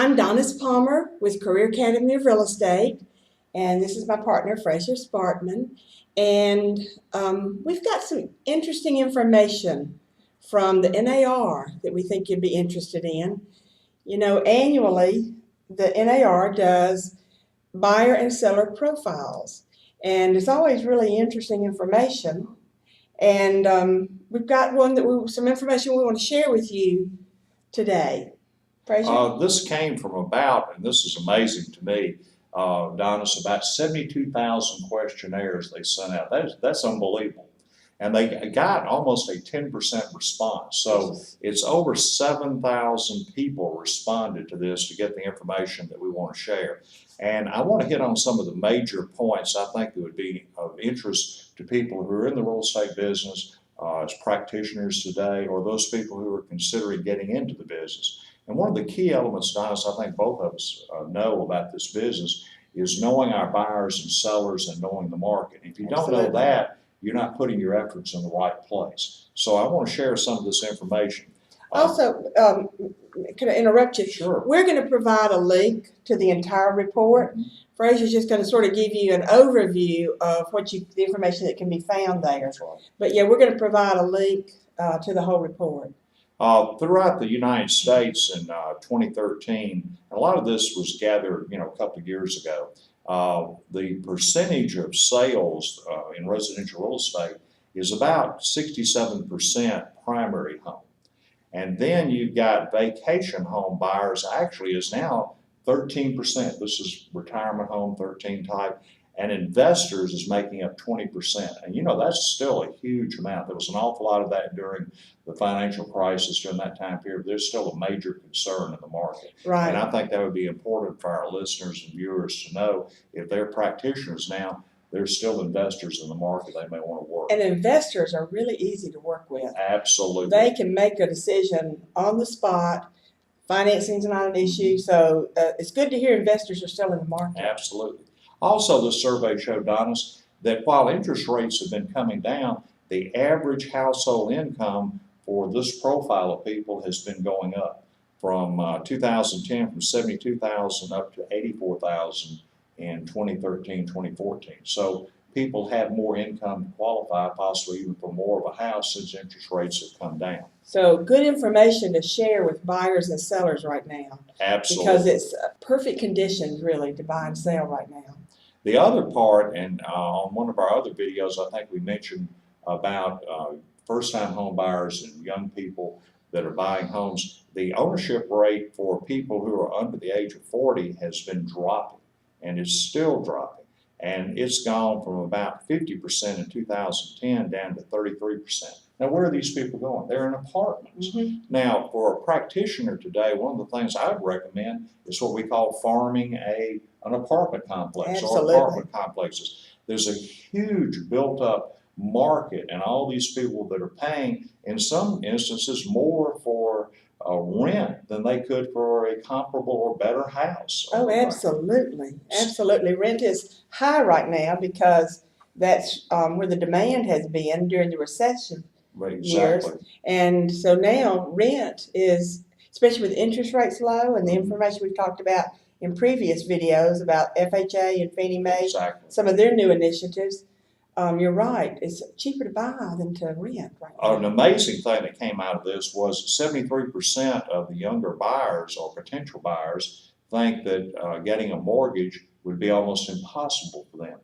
I'm dpalmer with Career Academy of Real Estate, and this is my partner, Fraser Spartman. And we've got some interesting information from the NAR that we think you'd be interested in. You know, annually, the NAR does buyer and seller profiles, and it's always really interesting information. And we've got some information we want to share with you today. Fraser? This came from about, and this is amazing to me, Donna's about 72,000 questionnaires they sent out. That's unbelievable. And they got almost a 10% response. So it's over 7,000 people responded to this to get the information that we want to share. And I want to hit on some of the major points I think that would be of interest to people who are in the real estate business as practitioners today, or those people who are considering getting into the business. And one of the key elements, Donna, I think both of us know about this business is knowing our buyers and sellers and knowing the market. If you don't know that, you're not putting your efforts in the right place. So I want to share some of this information. Also, can I interrupt you? Sure. We're going to provide a link to the entire report. Fraser's just going to sort of give you an overview of the information that can be found there. That's right. But yeah, we're going to provide a link to the whole report. Throughout the United States in 2013, a lot of this was gathered, a couple of years ago. The percentage of sales in residential real estate is about 67% primary home. And then you've got vacation home buyers actually is now 13%. This is retirement home, 13 type. And investors is making up 20%. And that's still a huge amount. There was an awful lot of that during the financial crisis during that time period. There's still a major concern in the market. Right. And I think that would be important for our listeners and viewers to know if they're practitioners now, there's still investors in the market they may want to work. And investors are really easy to work with. Absolutely. They can make a decision on the spot. Financing's not an issue. So it's good to hear investors are still in the market. Absolutely. Also, the survey showed, Donna, that while interest rates have been coming down, the average household income for this profile of people has been going up from 2010 from 72,000 up to 84,000 in 2013, 2014. So people have more income to qualify, possibly even for more of a house since interest rates have come down. So good information to share with buyers and sellers right now. Absolutely. Because it's perfect conditions really to buy and sell right now. The other part, and on one of our other videos, I think we mentioned about first-time home buyers and young people that are buying homes. The ownership rate for people who are under the age of 40 has been dropping, and it's still dropping. And it's gone from about 50% in 2010 down to 33%. Now, where are these people going? They're in apartments. Mm-hmm. Now, for a practitioner today, one of the things I would recommend is what we call farming an apartment complex. Absolutely. Or apartment complexes. There's a huge built-up market, and all these people that are paying, in some instances, more for rent than they could for a comparable or better house. Oh, absolutely. Absolutely. Rent is high right now because that's where the demand has been during the recession years. And so now rent is, especially with interest rates low and the information we've talked about in previous videos about FHA and Fannie Mae, some of their new initiatives, you're right. It's cheaper to buy than to rent right now. An amazing thing that came out of this was 73% of the younger buyers or potential buyers think that getting a mortgage would be almost impossible for them.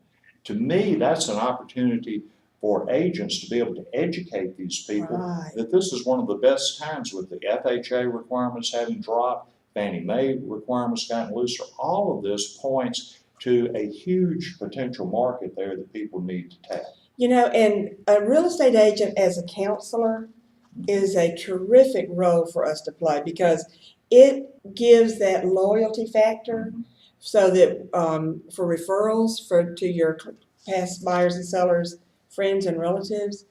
To me, that's an opportunity for agents to be able to educate these people that this is one of the best times with the FHA requirements having dropped, Fannie Mae requirements gotten looser. All of this points to a huge potential market there that people need to tap. And a real estate agent as a counselor is a terrific role for us to play because it gives that loyalty factor so that for referrals to your past buyers and sellers, friends and relatives.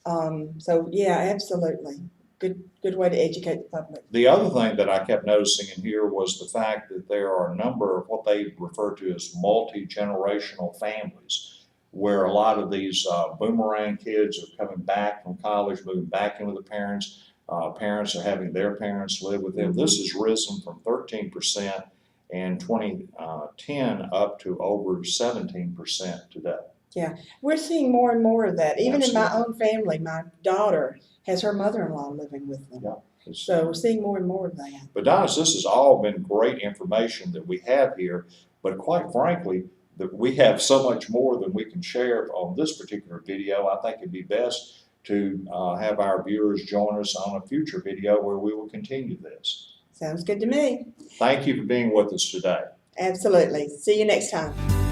So yeah, absolutely. Good way to educate the public. The other thing that I kept noticing in here was the fact that there are a number of what they refer to as multi-generational families, where a lot of these boomerang kids are coming back from college, moving back in with the parents. parents are having their parents live with them. This has risen from 13% in 2010 up to over 17% today. We're seeing more and more of that. Even in my Absolutely. own family, my daughter has her mother-in-law living with them. Yeah. So we're seeing more and more of that. But Donis, this has all been great information that we have here, but quite frankly, that we have so much more than we can share on this particular video. I think it'd be best to have our viewers join us on a future video where we will continue this. Sounds good to me. Thank you for being with us today. Absolutely. See you next time.